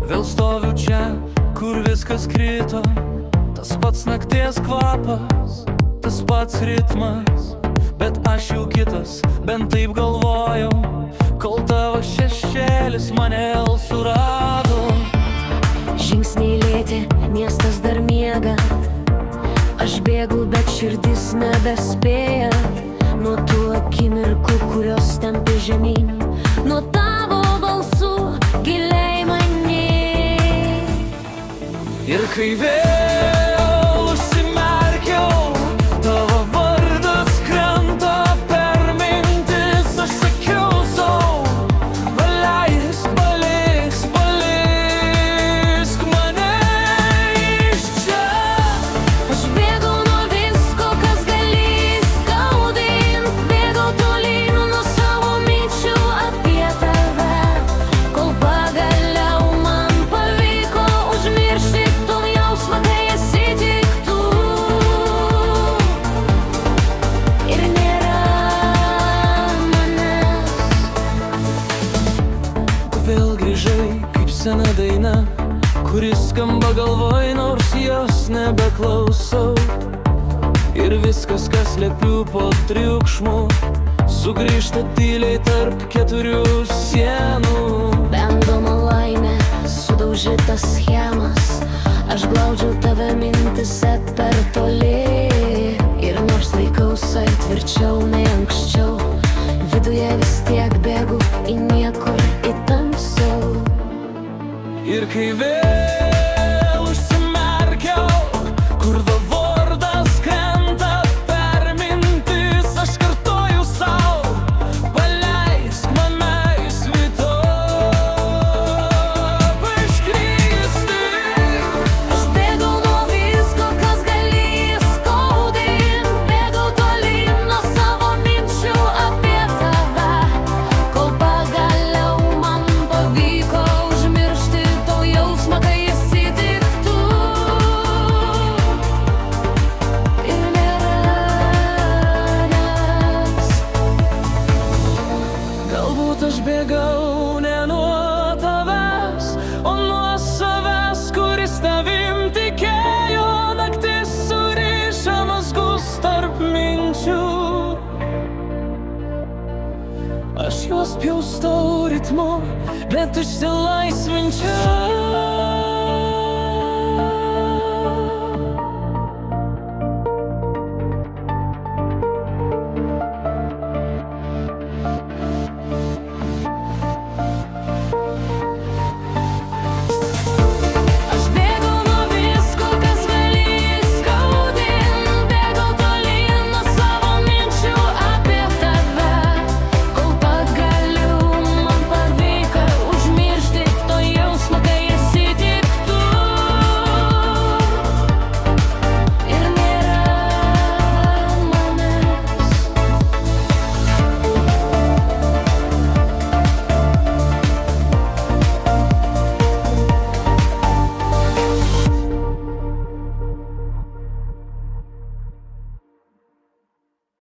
Vėl stoviu čia, kur viskas krito, tas pats nakties kvapas, tas pats ritmas, bet aš jau kitas, bent taip galvojau, kol tavo šešėlis mane vėl surado. Žingsniai lėti, miestas dar miega, aš bėgu, bet širdis nebespėja. Nuo tų akimirkų, kurios tempia žemyn, nuo tavo balsų giliai many. Ir kai vėl užsimerkiau, tavo vardas krenta per mintis, aš sakiau sau, paleisk, paleisk, paleisk mane iš čia. Aš bėgau nuo visko, kas gali skaudint, bėgau tolyn nuo savo minčių apie tave, kol pagaliau man pavyko užmiršti to jausmą, kai esi tik tu. Ir nėra manęs. Tu vėl grįžai kaip sena daina, kuris skamba galvoj, nors jos nebeklausau. Ir viskas, kas slepiu po triukšmu, sugrįžta tyliai tarp keturių sienų. Bandoma laimė, sudaužytas schemas, aš glaudžiau tave mintise per toli. Ir nors laikausi tvirčiau nei anksčiau, viduje vis tiek bėgu į niekur, į tamsiau. Ir kai vėl užsimerkiau, kur tavo vardas krenta per mintis, aš kartoju sau, paleisk mane įsvito iškristi. Aš bėgau nuo visko, kas gali skaudint, bėgau tolyn nuo savo minčių apie tave, kol pagaliau man pavyko užmiršti to jausmą, kai esi tik tu. Ir nėra manęs. Galbūt aš bėgau ne nuo tavęs, o nuo savęs, kuris tavim tikėjo. Naktis suriša mazgus tarp minčių, aš juos pjaustau ritmu, bet išsilaisvinčiau.